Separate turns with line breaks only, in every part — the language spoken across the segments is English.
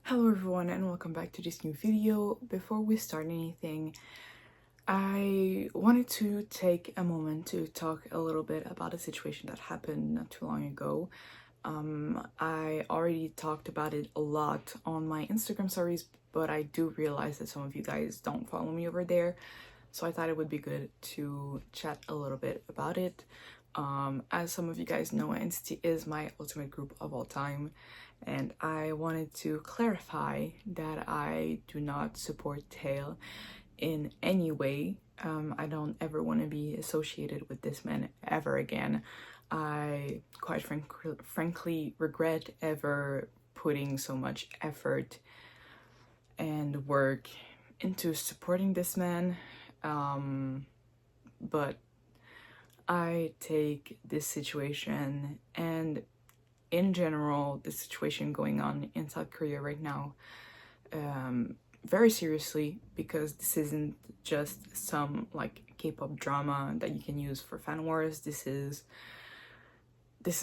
Hello everyone and welcome back to this new video. Before we start anything, I wanted to take a moment to talk a little bit about a situation that happened not too long ago. I already talked about it a lot on my Instagram stories, but I do realize that some of you guys don't follow me over there, so I thought it would be good to chat a little bit about it. As some of you guys know, Entity is my ultimate group of all time, and I wanted to clarify that I do not support tail in any way. I don't ever want to be associated with this man ever again. I quite frankly regret ever putting so much effort and work into supporting this man, but I take this situation and in general the situation going on in South Korea right now very seriously, because this isn't just some like K-pop drama that you can use for fan wars. This is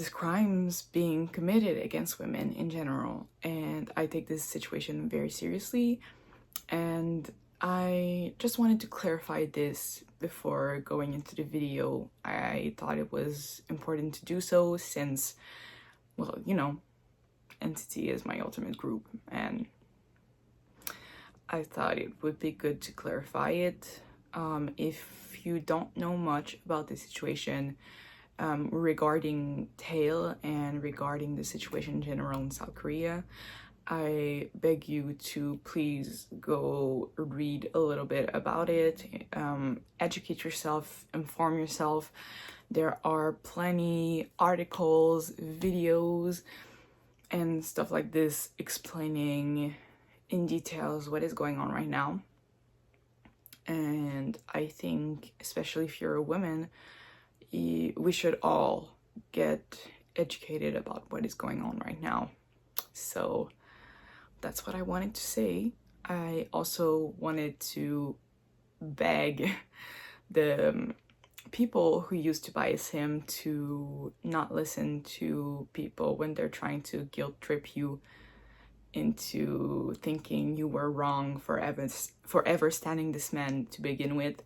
crimes being committed against women in general, and I take this situation very seriously, and I just wanted to clarify this before going into the video. I thought it was important to do so since, well, you know, Entity is my ultimate group, and I thought it would be good to clarify it. If you don't know much about the situation regarding tail and regarding the situation in general in South Korea, I beg you to please go read a little bit about it, educate yourself, inform yourself. There are plenty articles, videos, and stuff like this explaining in details what is going on right now. And I think, especially if you're a woman, we should all get educated about what is going on right now. So that's what I wanted to say. I also wanted to beg the people who used to bias him to not listen to people when they're trying to guilt trip you into thinking you were wrong for ever standing this man to begin with.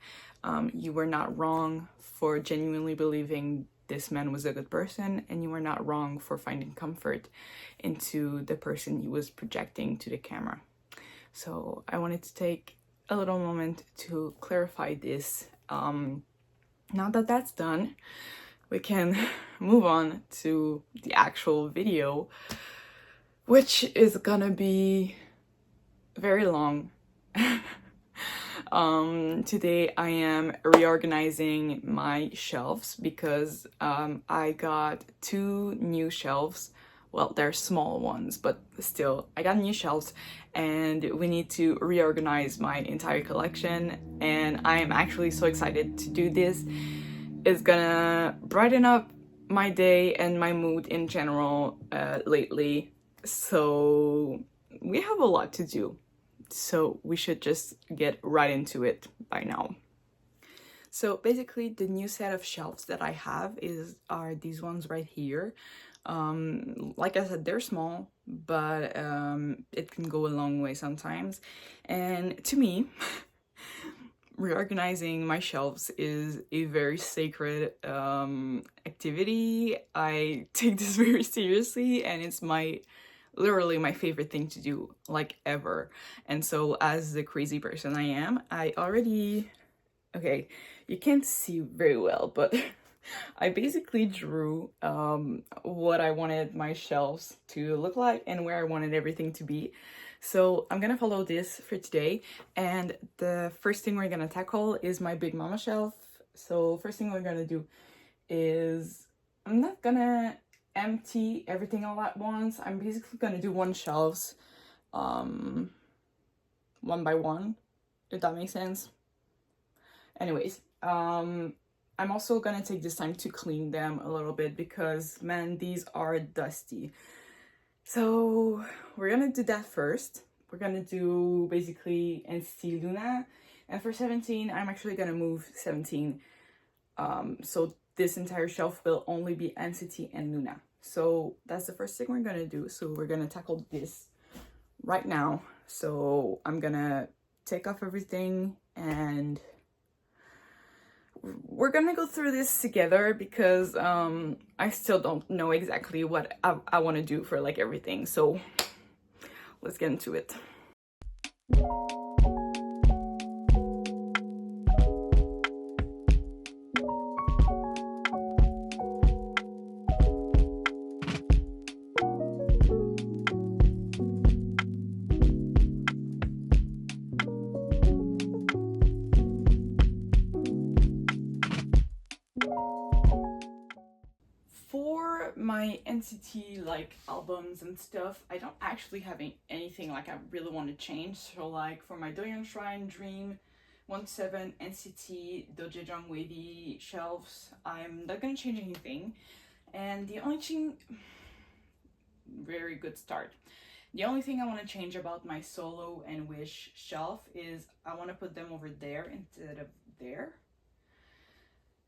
You were not wrong for genuinely believing this man was a good person, and you were not wrong for finding comfort into the person he was projecting to the camera. So I wanted to take a little moment to clarify this. Now that that's done, we can move on to the actual video, which is gonna be very long. Today I am reorganizing my shelves because I got 2 new shelves. Well, they're small ones, but still, I got new shelves and we need to reorganize my entire collection, and I am actually so excited to do this. It's gonna brighten up my day and my mood in general lately. So we have a lot to do, so we should just get right into it by now. So basically the new set of shelves that I have are these ones right here. Like I said, they're small, but it can go a long way sometimes. And to me, reorganizing my shelves is a very sacred activity. I take this very seriously, and it's literally my favorite thing to do, like, ever. And so as the crazy person I am, I already, okay, you can't see very well, but I basically drew what I wanted my shelves to look like and where I wanted everything to be. So I'm gonna follow this for today, and the first thing we're gonna tackle is my Big Mama shelf. So first thing we're gonna do is, I'm not gonna empty everything all at once. I'm basically gonna do one shelves one by one, if that makes sense. Anyways, I'm also gonna take this time to clean them a little bit because, man, these are dusty. So we're gonna do that first. We're gonna do basically Entity Loona, and for 17 I'm actually gonna move 17. So this entire shelf will only be Entity and Loona. So that's the first thing we're gonna do. So we're gonna tackle this right now. So I'm gonna take off everything and we're gonna go through this together because I still don't know exactly what I want to do for like everything. So let's get into it. For my NCT like albums and stuff, I don't actually have anything like I really want to change. So like for my doyoung Shrine, Dream, 1-7, NCT, doyoung wayV shelves, I'm not gonna change anything. And the only thing, very good start. The only thing I want to change about my solo and wish shelf is I want to put them over there instead of there.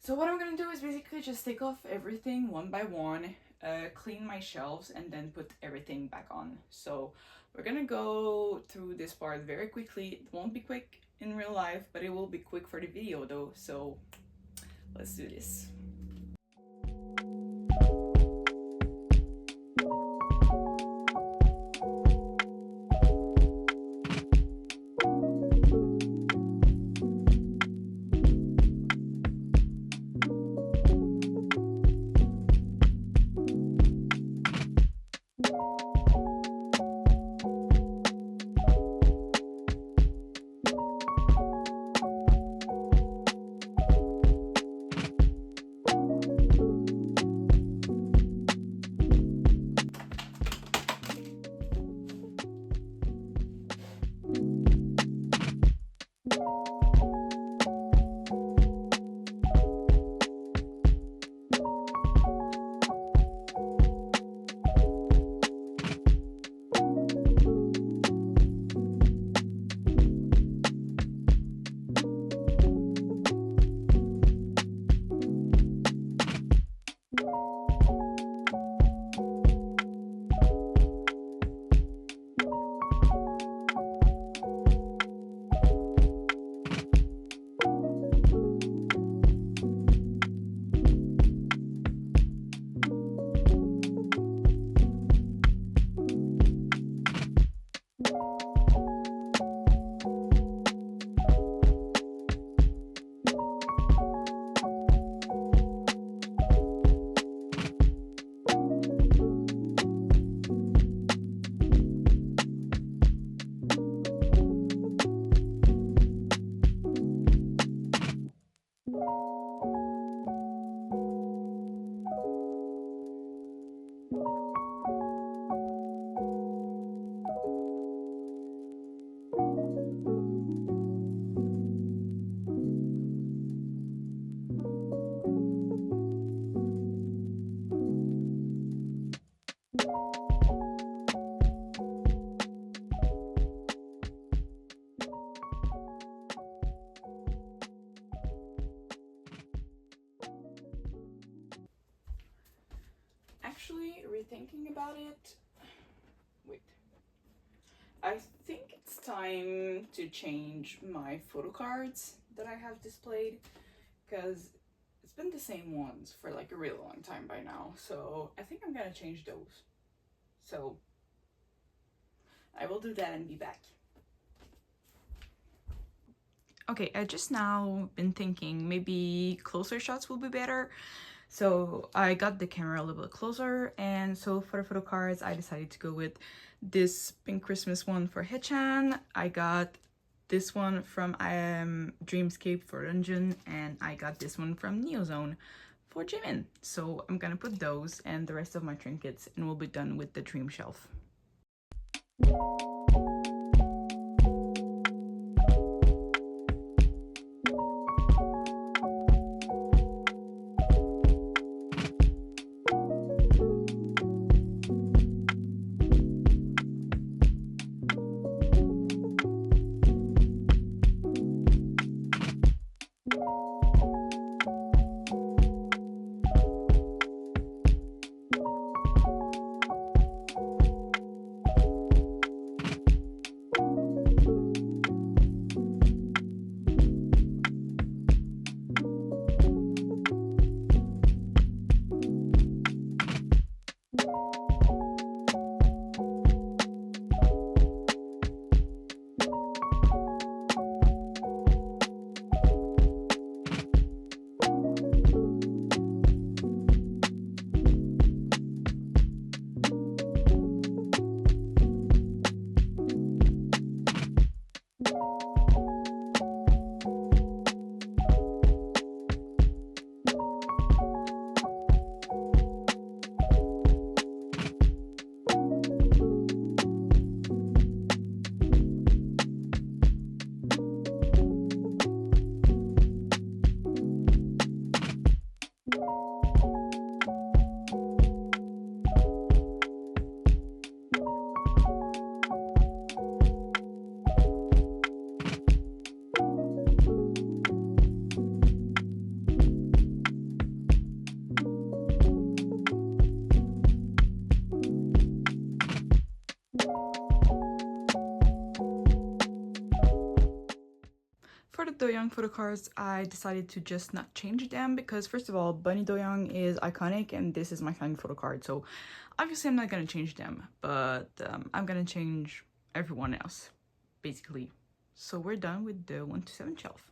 So what I'm gonna do is basically just take off everything one by one, clean my shelves, and then put everything back on. So we're gonna go through this part very quickly. It won't be quick in real life, but it will be quick for the video though. So let's do this. Actually, rethinking about it, wait, I think it's time to change my photo cards that I have displayed because it's been the same ones for like a really long time by now. So I think I'm gonna change those. So I will do that and be back. Okay, I just now been thinking maybe closer shots will be better. So I got the camera a little bit closer, and so for the photo cards I decided to go with this pink Christmas one for Hechan. I got this one from Dreamscape for Dungeon, and I got this one from Neozone for Jimin. So I'm gonna put those and the rest of my trinkets and we'll be done with the dream shelf. doyoung photo cards, I decided to just not change them because first of all, bunny doyoung is iconic and this is my kind of photo card, so obviously I'm not gonna change them, but I'm gonna change everyone else, basically. So we're done with the 1 to 7 shelf.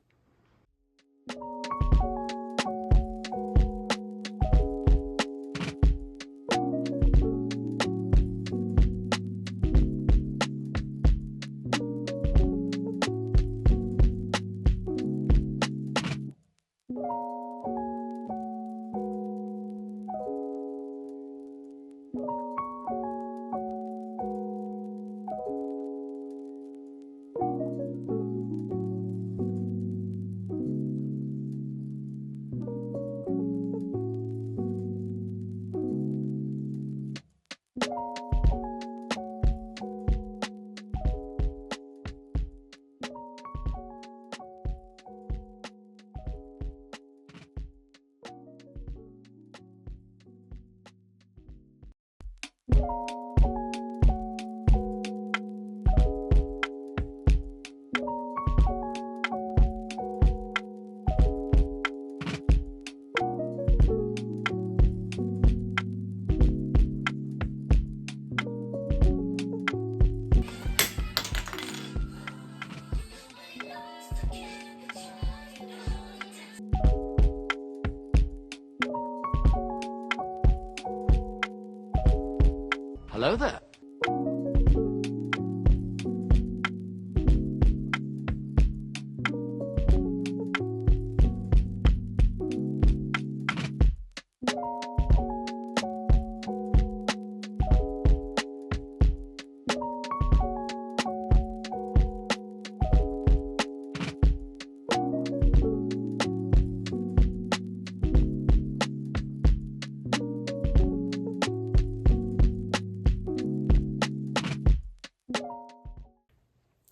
Hello there.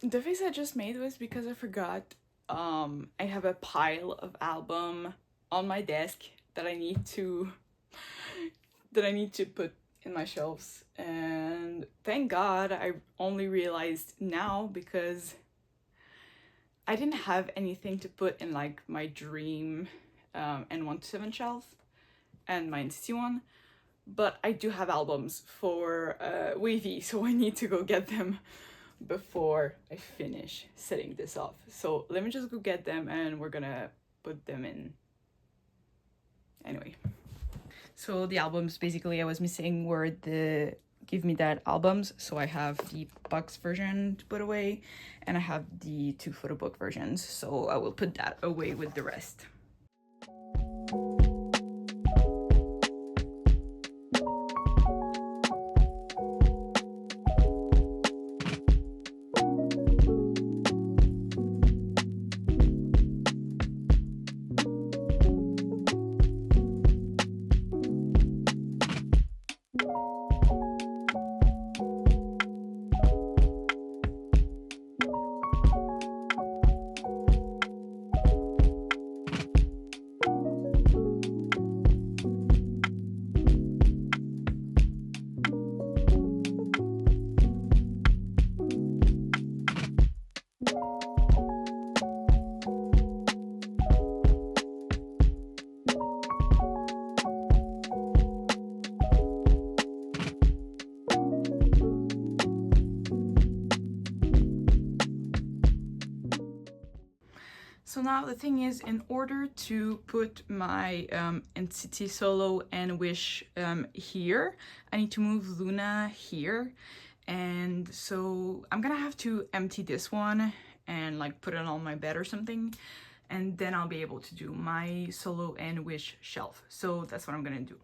The face I just made was because I forgot I have a pile of album on my desk that I need to put in my shelves, and thank God I only realized now because I didn't have anything to put in like my dream and 1 to 7 shelf and my entity one, but I do have albums for wayV, so I need to go get them before I finish setting this off. So let me just go get them and we're gonna put them in. Anyway, so the albums basically I was missing were the Give Me That albums. So I have the box version to put away and I have the 2 photo book versions, so I will put that away with the rest. So now the thing is, in order to put my entity solo and wish here, I need to move Loona here. And so I'm gonna have to empty this one and like put it on my bed or something. And then I'll be able to do my solo and wish shelf. So that's what I'm gonna do.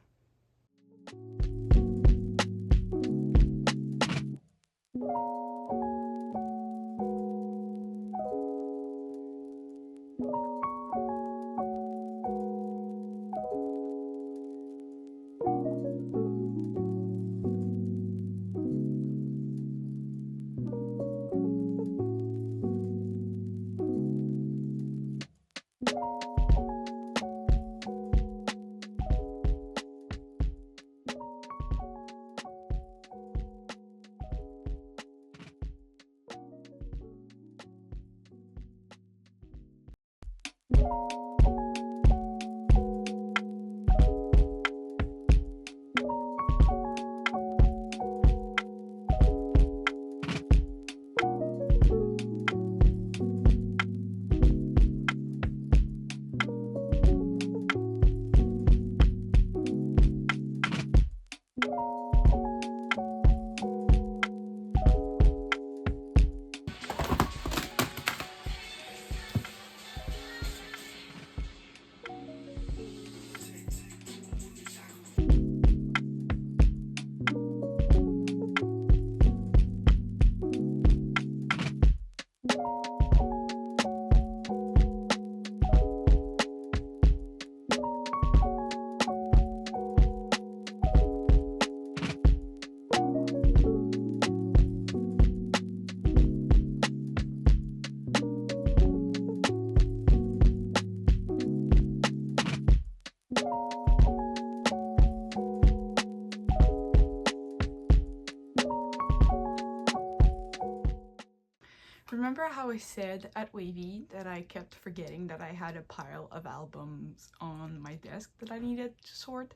Remember how I said at wayV that I kept forgetting that I had a pile of albums on my desk that I needed to sort?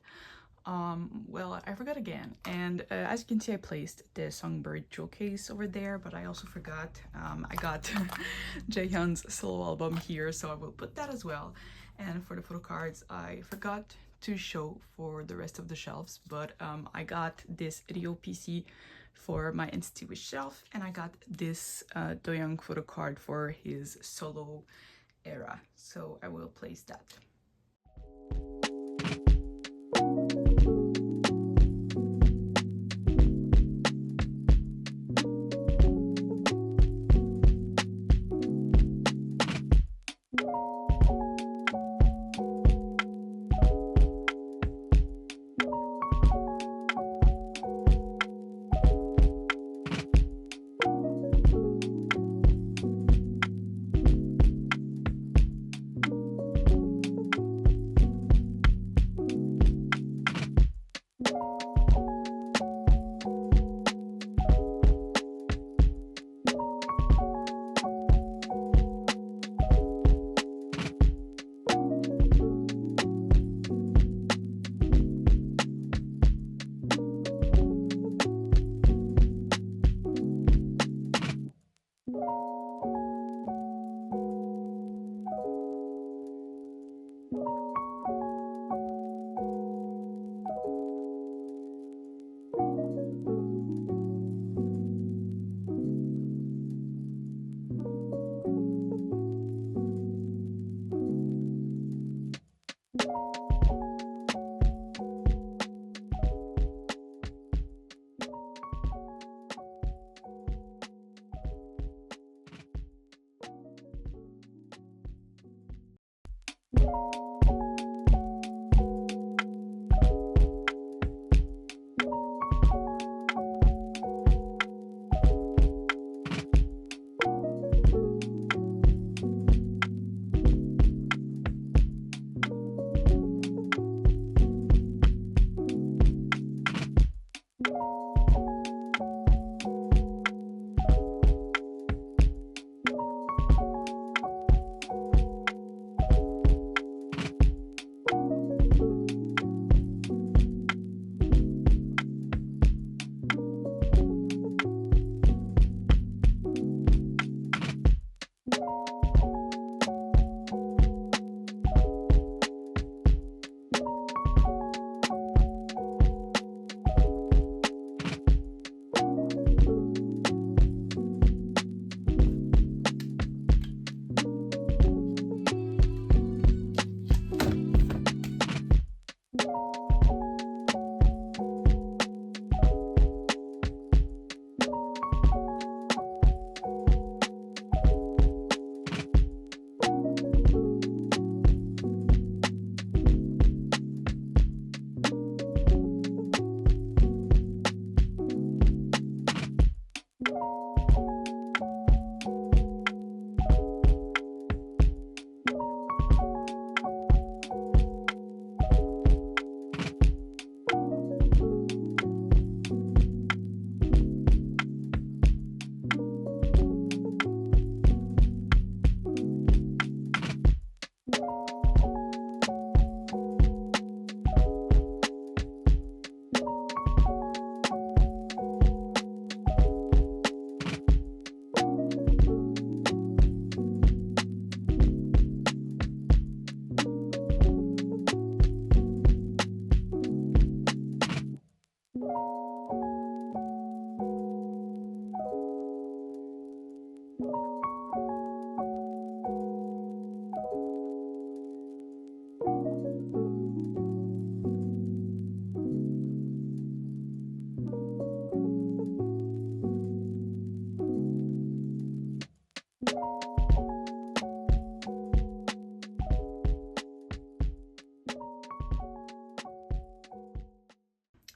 Well, I forgot again, and as you can see, I placed the Songbird showcase over there, but I also forgot I got Jaehyun's solo album here, so I will put that as well. And for the photo cards, I forgot to show for the rest of the shelves, but I got this Rio PC for my Entity Wish shelf, and I got this doyoung photo card for his solo era, so I will place that.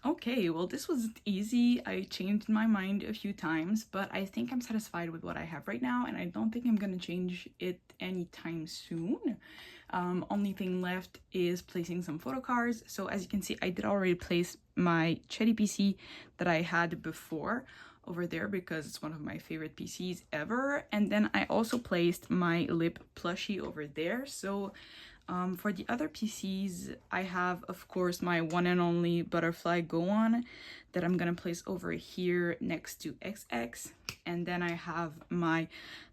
Okay, well, this was easy. I changed my mind a few times, but I think I'm satisfied with what I have right now, and I don't think I'm gonna change it anytime soon. Only thing left is placing some photo cards. So as you can see, I did already place my Chetty PC that I had before. over there because it's one of my favorite PCs ever. And then I also placed my lip plushie over there. So for the other PCs, I have, of course, my one and only butterfly go on that I'm gonna place over here next to XX. And then I have my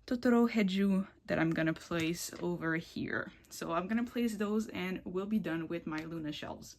Totoro Heju that I'm gonna place over here. So I'm gonna place those and we'll be done with my Loona shelves.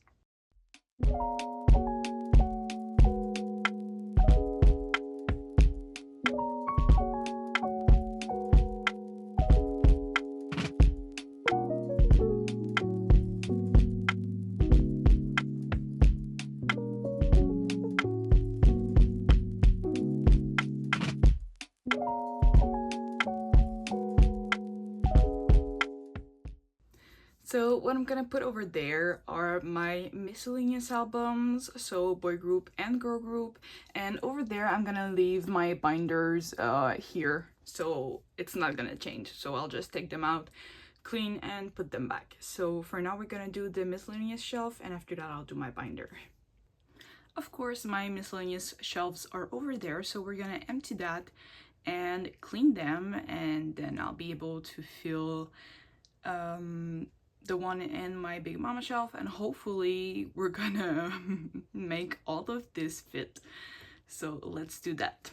So what I'm gonna put over there are my miscellaneous albums, so boy group and girl group, and over there I'm gonna leave my binders here, so it's not gonna change. So I'll just take them out, clean, and put them back. So for now we're gonna do the miscellaneous shelf, and after that I'll do my binder. Of course, my miscellaneous shelves are over there, so we're gonna empty that and clean them, and then I'll be able to fill the one in my Big Mama shelf, and hopefully we're gonna make all of this fit. So let's do that.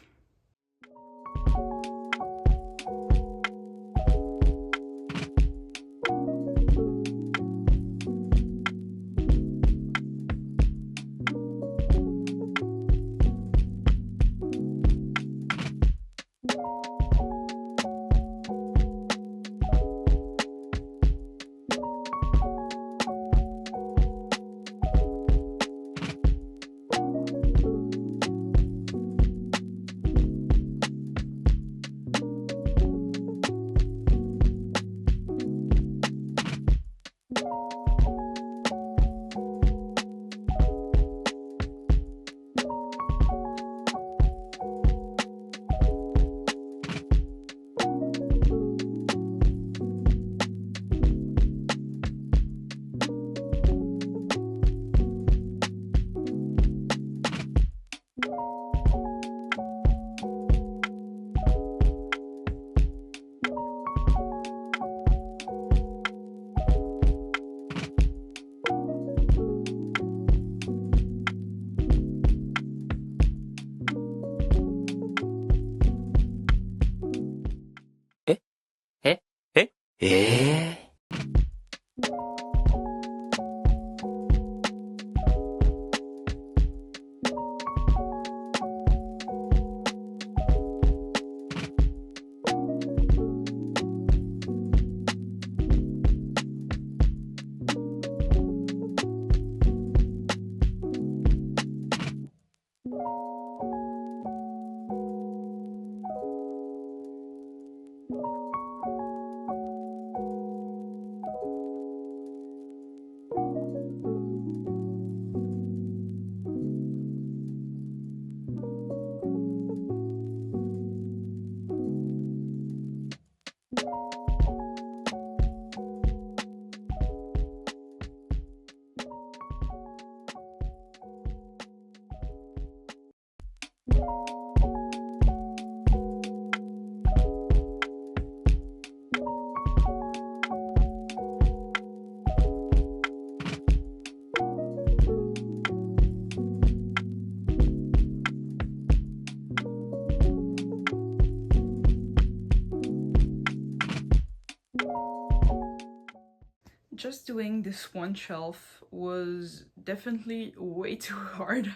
Just doing this one shelf was definitely way too hard.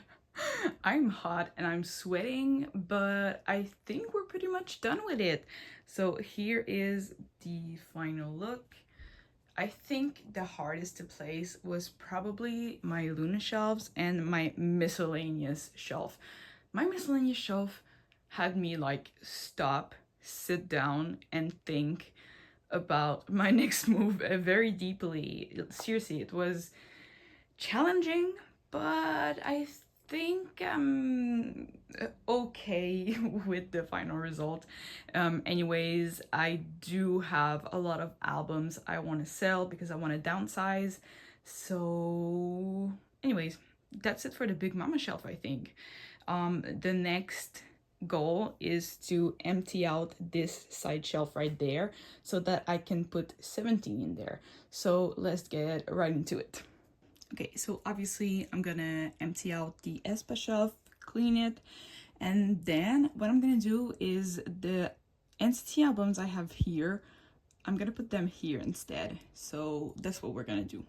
I'm hot and I'm sweating, but I think we're pretty much done with it. So here is the final look. I think the hardest to place was probably my Loona shelves and my miscellaneous shelf. My miscellaneous shelf had me like stop, sit down, and think about my next move very deeply. Seriously, it was challenging, but I think I'm okay with the final result. Anyways, I do have a lot of albums I want to sell because I want to downsize. So anyways, that's it for the Big Mama shelf, I think. The next goal is to empty out this side shelf right there so that I can put 17 in there. So let's get right into it. Okay, so obviously I'm gonna empty out the Aespa shelf, clean it, and then what I'm gonna do is the entity albums I have here, I'm gonna put them here instead. So that's what we're gonna do.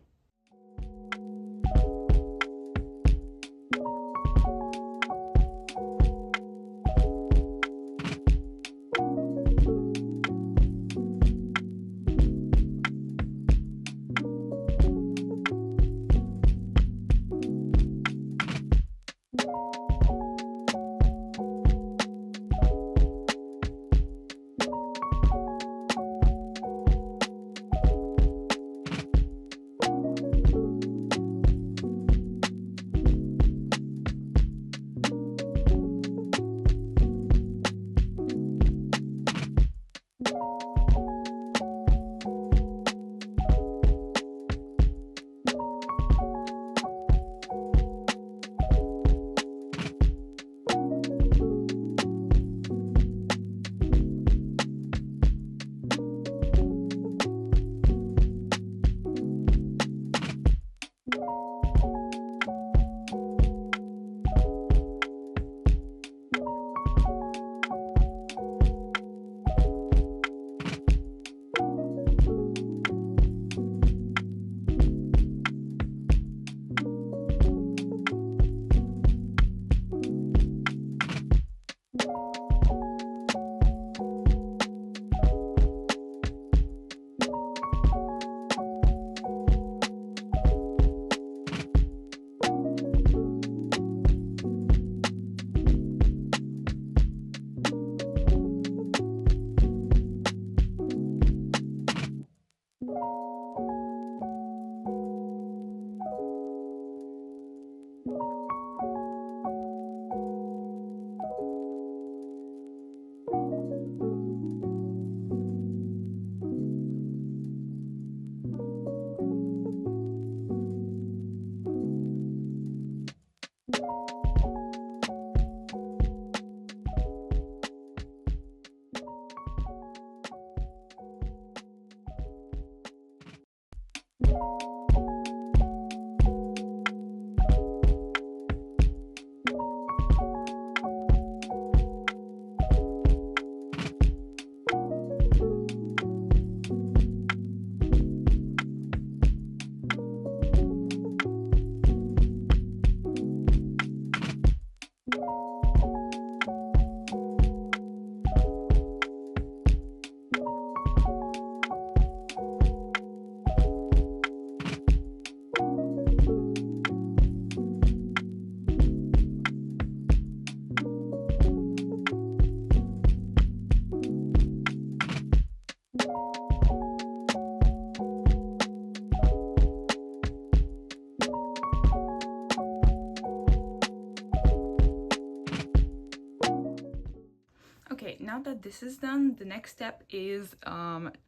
Okay, now that this is done, the next step is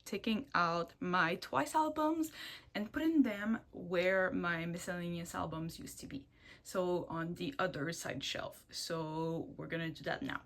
taking out my twice albums and putting them where my miscellaneous albums used to be. So on the other side shelf. So we're gonna do that now.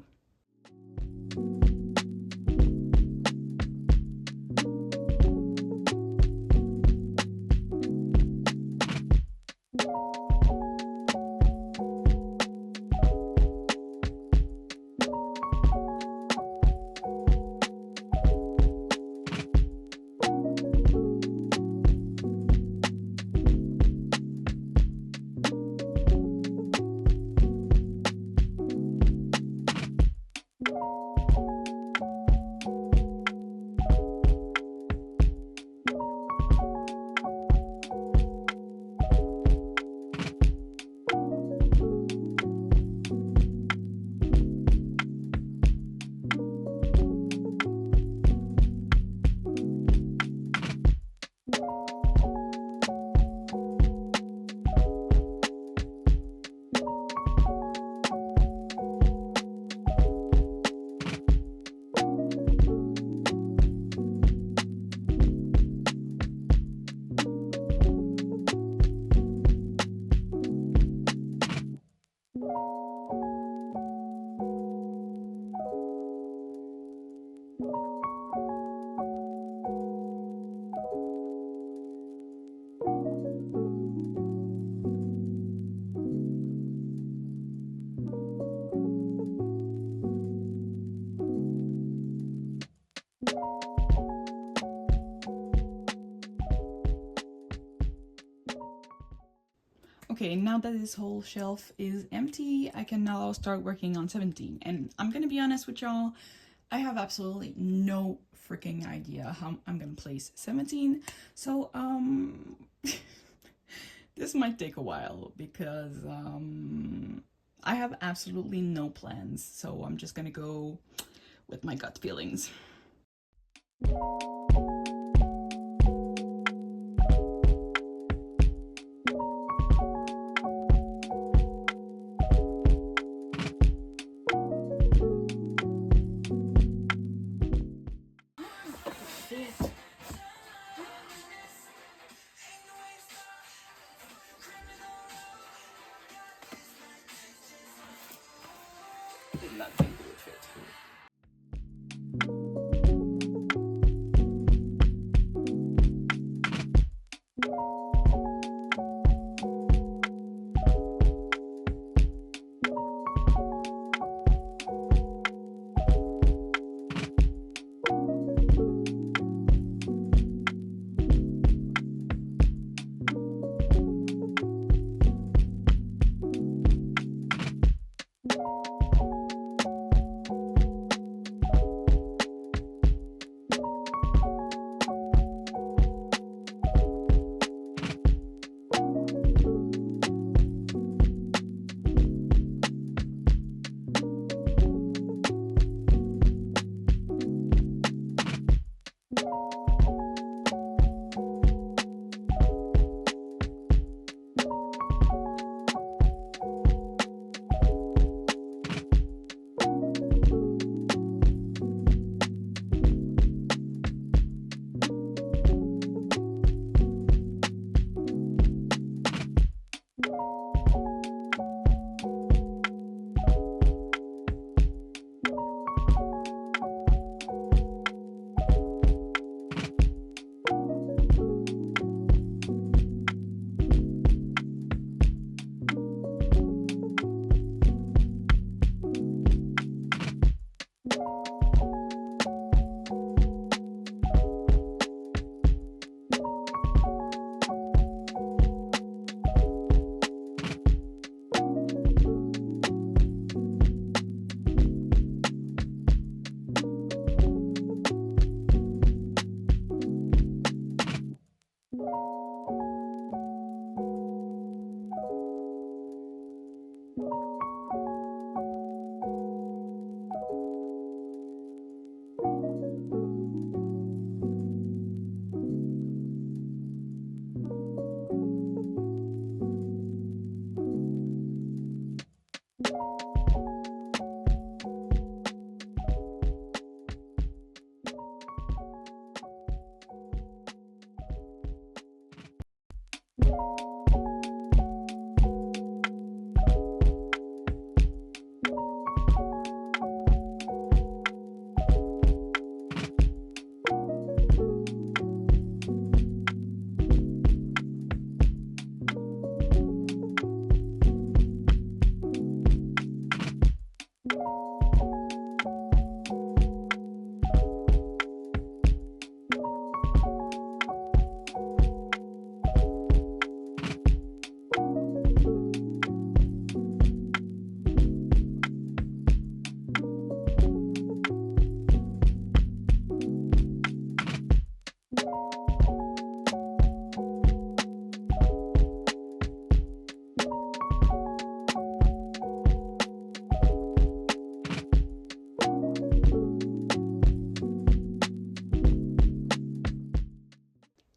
Okay, now that this whole shelf is empty, I can now start working on 17. And I'm gonna be honest with y'all, I have absolutely no freaking idea how I'm gonna place 17. So, this might take a while because, I have absolutely no plans. So I'm just gonna go with my gut feelings. Did not think it would fit.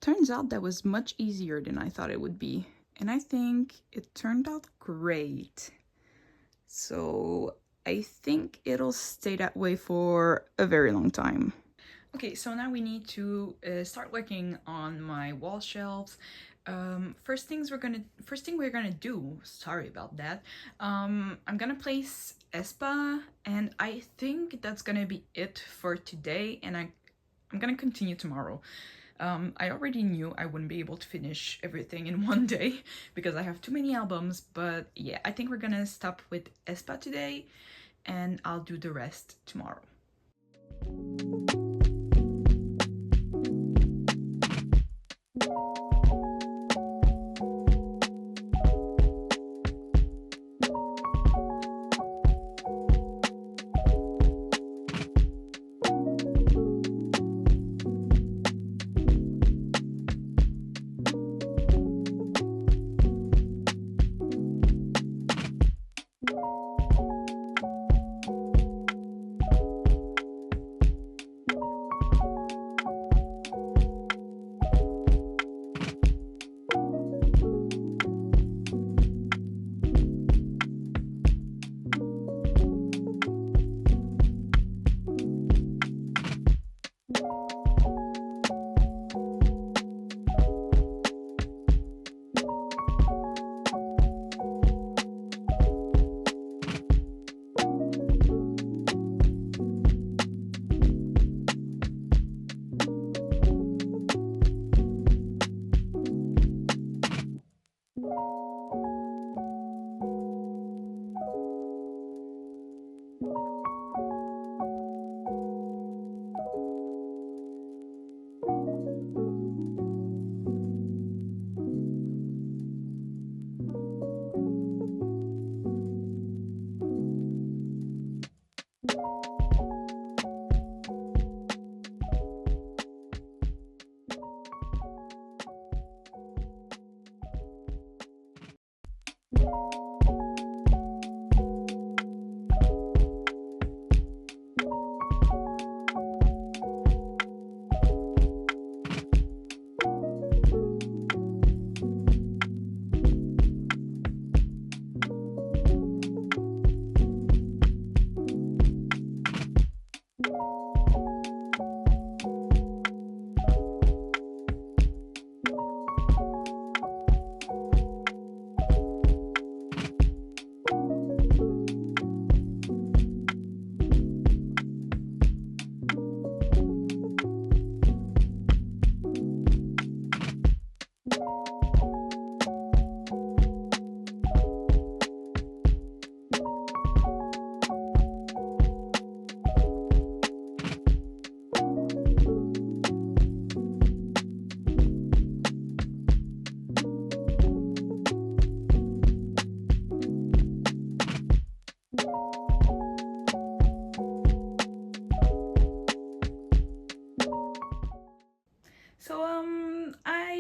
Turns out that was much easier than I thought it would be. And I think it turned out great. So I think it'll stay that way for a very long time. Okay, so now we need to start working on my wall shelves. First thing we're gonna do, sorry about that, I'm gonna place Aespa, and I think that's gonna be it for today, and I'm gonna continue tomorrow. I already knew I wouldn't be able to finish everything in one day because I have too many albums, but yeah, I think we're gonna stop with Aespa today, and I'll do the rest tomorrow.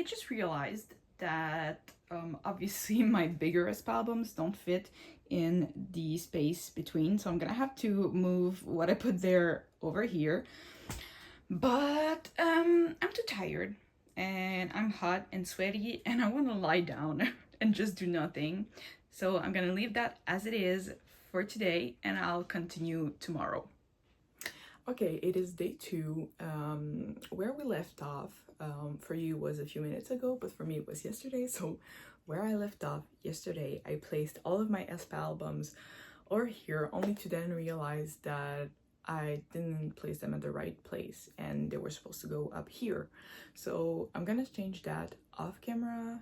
just realized that obviously my bigger Aespa albums don't fit in the space between, so I'm gonna have to move what I put there over here. But I'm too tired and I'm hot and sweaty and I want to lie down and just do nothing. So I'm gonna leave that as it is for today and I'll continue tomorrow. Okay, it is day 2. Where we left off for you was a few minutes ago, but for me it was yesterday. So where I left off yesterday, I placed all of my Aespa albums over here, only to then realize that I didn't place them at the right place and they were supposed to go up here. So I'm gonna change that off camera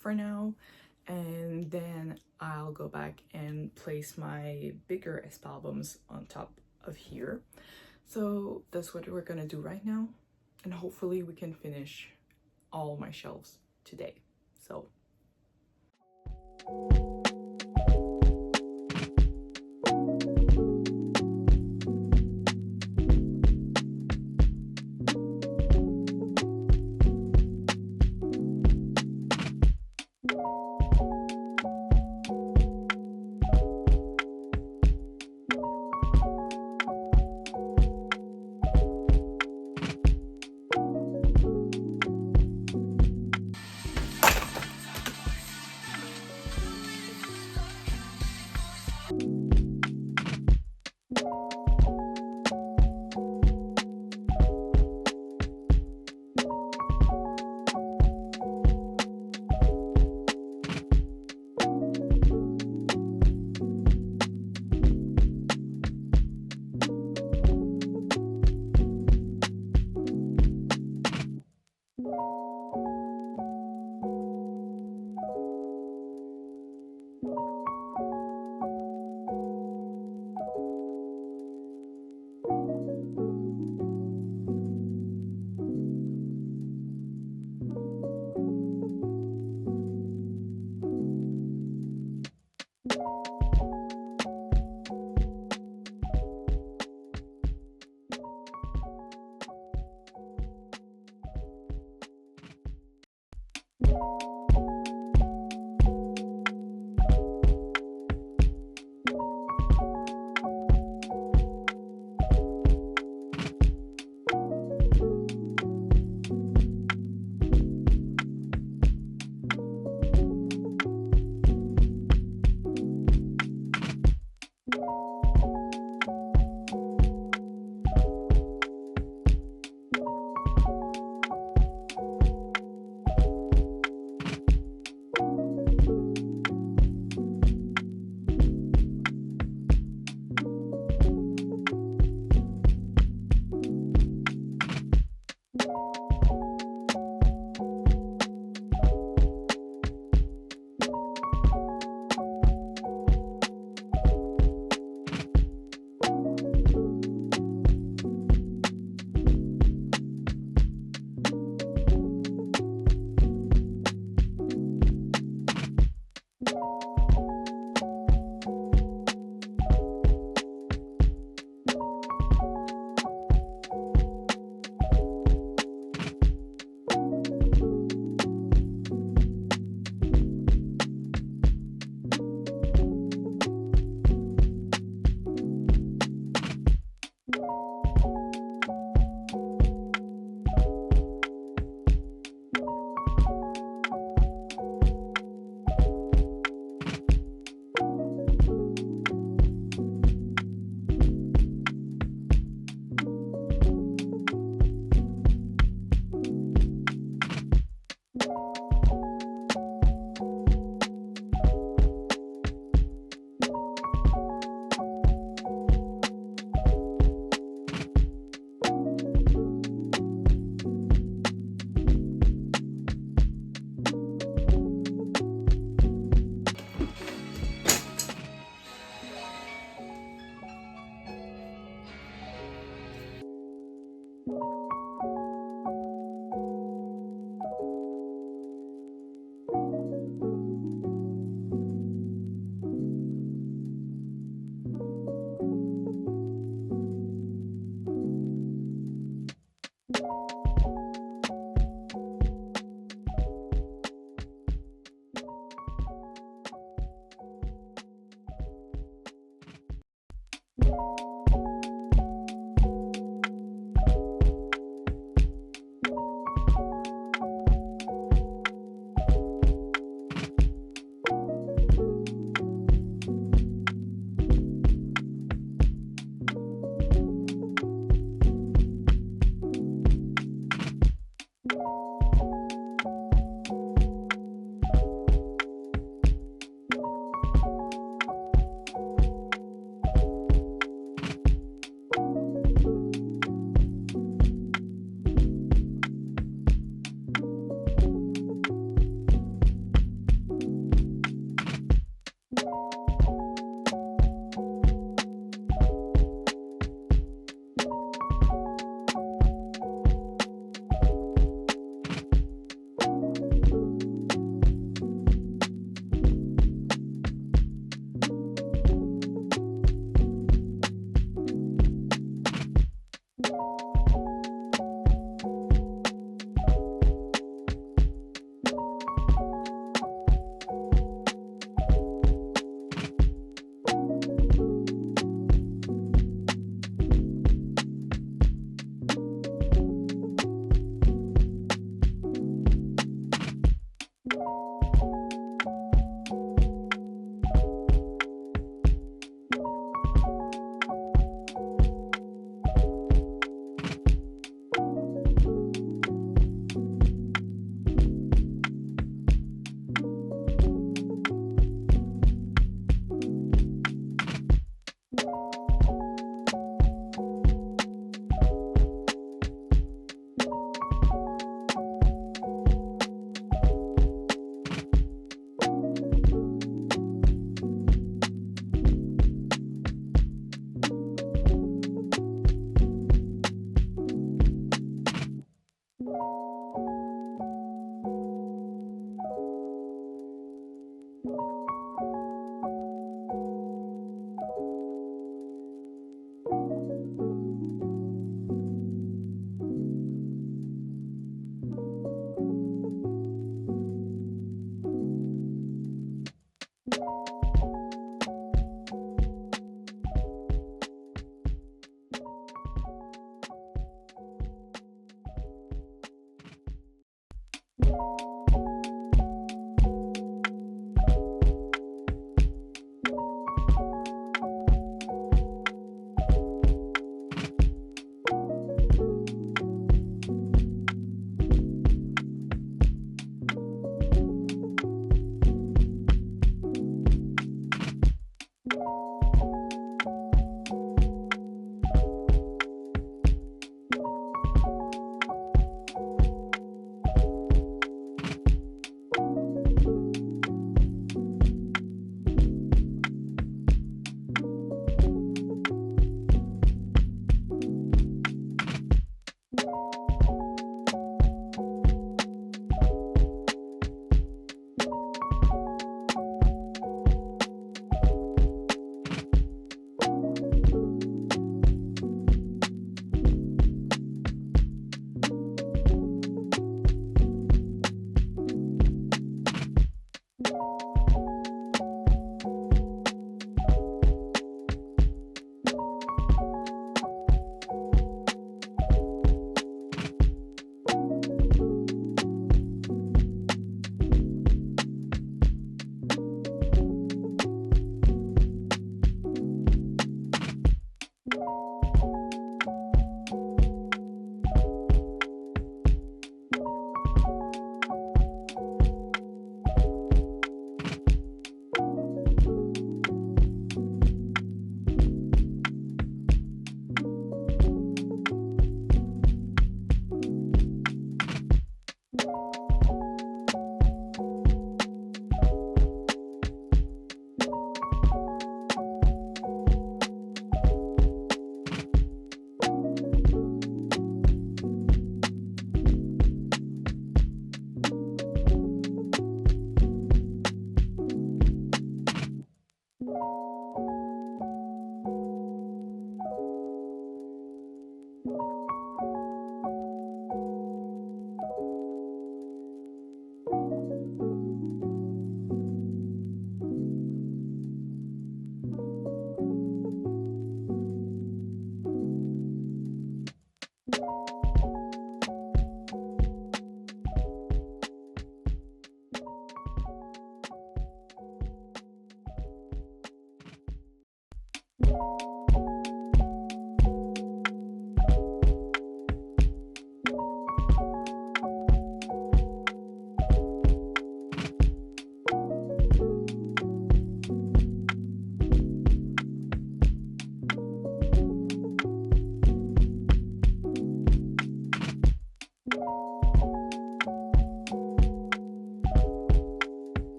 for now, and then I'll go back and place my bigger Aespa albums on top of here. So that's what we're gonna do right now, and hopefully we can finish all my shelves today. So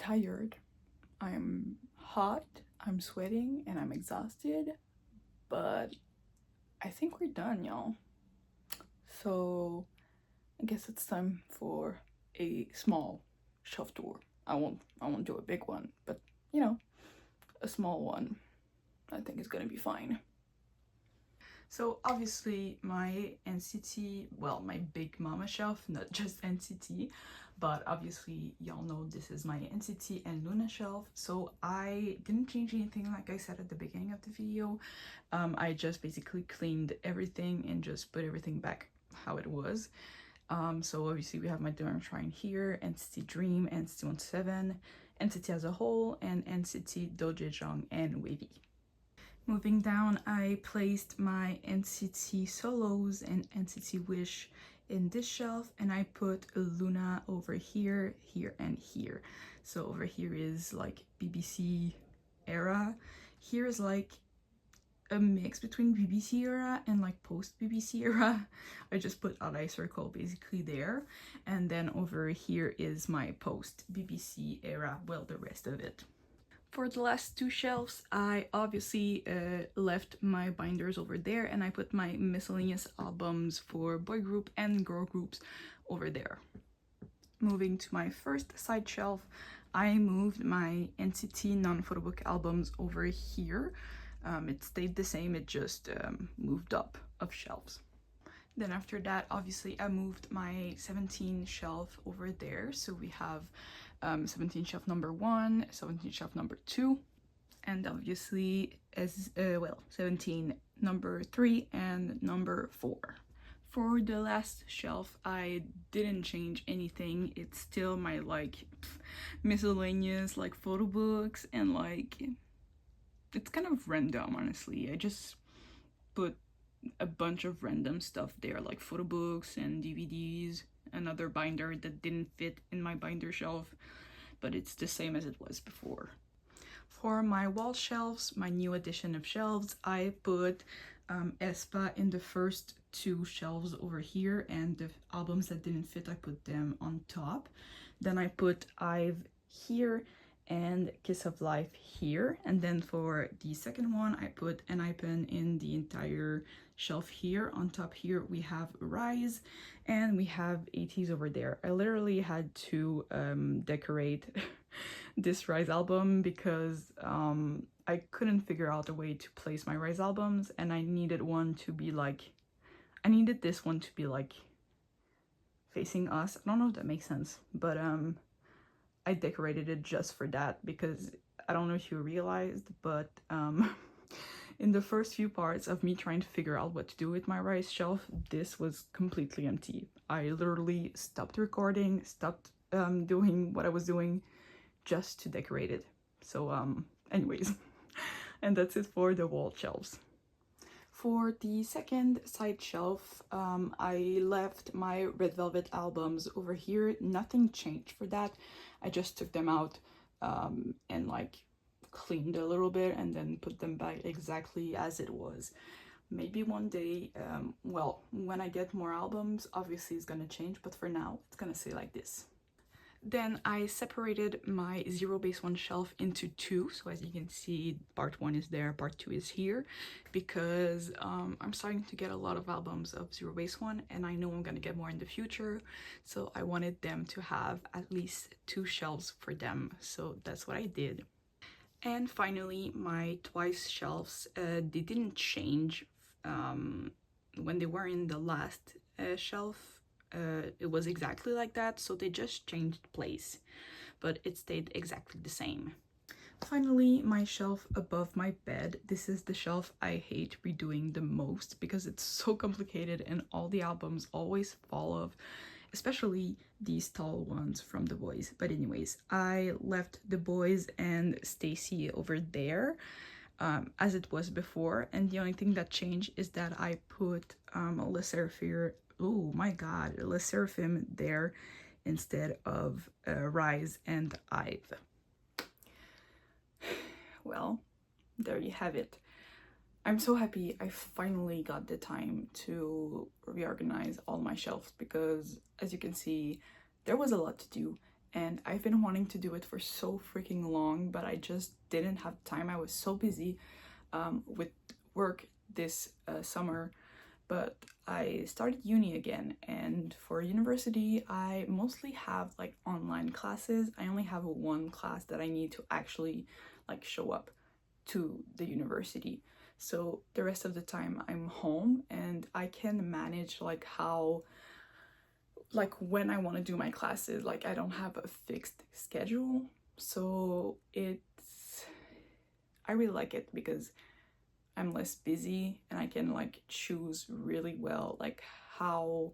tired, I'm hot, I'm sweating, and I'm exhausted, but I think we're done, y'all. So I guess it's time for a small shelf tour. I won't do a big one, but you know, a small one I think is gonna be fine. So obviously my NCT, well, my big mama shelf, not just NCT, but obviously y'all know this is my NCT and Loona shelf. So I didn't change anything like I said at the beginning of the video. I just basically cleaned everything and just put everything back how it was. So obviously we have my doyoung shrine here, NCT Dream, NCT 17, NCT as a whole, and NCT doyoung and wayV. Moving down, I placed my NCT solos and NCT Wish in this shelf, and I put Loona over here, here, and here. So over here is like BBC era. Here is like a mix between BBC era and like post BBC era. I just put Ally Circle basically there, and then over here is my post BBC era, well, the rest of it. For the last two shelves, I obviously left my binders over there, and I put my miscellaneous albums for boy group and girl groups over there. Moving to my first side shelf, I moved my NCT non-photobook albums over here. It stayed the same, it just moved up of shelves. Then after that, obviously I moved my 17 shelf over there. So we have 17 shelf number 1, 17 shelf number 2, and obviously as 17 number 3 and number 4. For the last shelf, I didn't change anything. It's still my like miscellaneous like photo books, and like it's kind of random, honestly. I just put a bunch of random stuff there, like photo books and DVDs, another binder that didn't fit in my binder shelf, but it's the same as it was before. For my wall shelves, my new addition of shelves, I put Aespa in the first two shelves over here, and the albums that didn't fit, I put them on top. Then I put Hybe here and Kiss of Life here, and then for the second one I put Enhypen in the entire shelf here. On top here we have riize and we have ateez over there. I literally had to decorate this riize album because I couldn't figure out a way to place my riize albums, and I needed one to be like, I needed this one to be like facing us. I don't know if that makes sense, but I decorated it just for that, because I don't know if you realized, but in the first few parts of me trying to figure out what to do with my riize shelf, this was completely empty. I literally stopped recording, stopped doing what I was doing just to decorate it. So anyways, and that's it for the wall shelves. For the second side shelf, I left my Red Velvet albums over here. Nothing changed for that. I just took them out and like cleaned a little bit and then put them back exactly as it was. Maybe one day, well, when I get more albums, obviously it's gonna change, but for now it's gonna stay like this. Then I separated my zero base 1 shelf into two. So as you can see, part 1 is there, part 2 is here, because I'm starting to get a lot of albums of zero base 1, and I know I'm gonna get more in the future. So I wanted them to have at least 2 shelves for them. So that's what I did. And finally, my twice shelves, they didn't change when they were in the last shelf. It was exactly like that, so they just changed place, but it stayed exactly the same. Finally, my shelf above my bed. This is the shelf I hate redoing the most because it's so complicated and all the albums always fall off, especially these tall ones from the boys. But anyways, I left the boys and Stayc over there as it was before, and the only thing that changed is that I put lssrfm, oh my god, lssrfm there instead of riize and Hybe. Well, there you have it. I'm so happy I finally got the time to reorganize all my shelves, because as you can see, there was a lot to do and I've been wanting to do it for so freaking long, but I just didn't have time. I was so busy with work this summer, but I started uni again, and for university I mostly have like online classes. I only have one class that I need to actually like show up to the university, so the rest of the time I'm home and I can manage like how, like when I want to do my classes. Like I don't have a fixed schedule, so I really like it because I'm less busy and I can like choose really well like how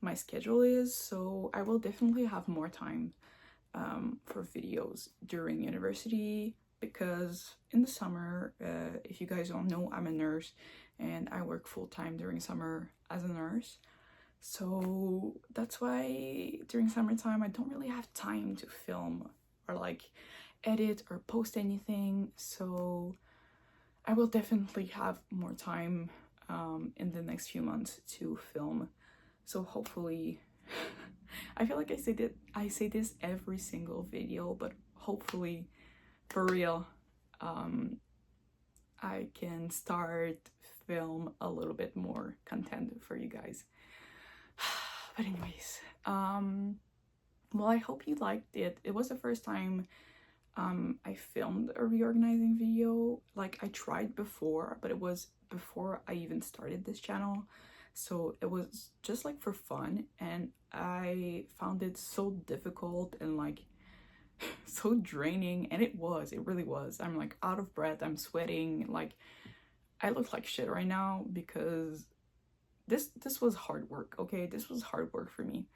my schedule is. So I will definitely have more time for videos during university, because in the summer, if you guys don't know, I'm a nurse and I work full-time during summer as a nurse. So that's why during summertime I don't really have time to film or like edit or post anything. So I will definitely have more time in the next few months to film. So hopefully, I feel like I say this every single video, but hopefully, for real, I can start film a little bit more content for you guys. But anyways, well, I hope you liked it. It was the first time I filmed a reorganizing video. Like I tried before, but it was before I even started this channel, so it was just like for fun, and I found it so difficult and like so draining, and it really was. I'm like out of breath, I'm sweating, like I look like shit right now because this was hard work. Okay, this was hard work for me.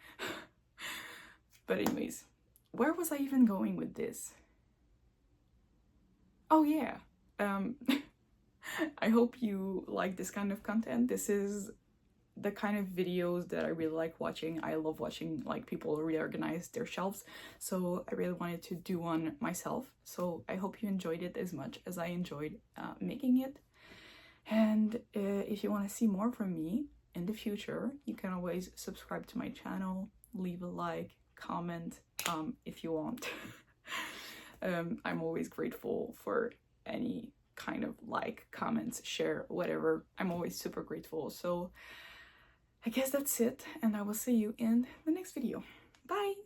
But anyways, where was I even going with this? Oh yeah, I hope you like this kind of content. This is the kind of videos that I really like watching. I love watching like people reorganize their shelves, so I really wanted to do one myself. So I hope you enjoyed it as much as I enjoyed making it. And if you want to see more from me in the future, you can always subscribe to my channel, leave a like, comment if you want. I'm always grateful for any kind of like, comments, share, whatever. I'm always super grateful. So I guess that's it, and I will see you in the next video. Bye!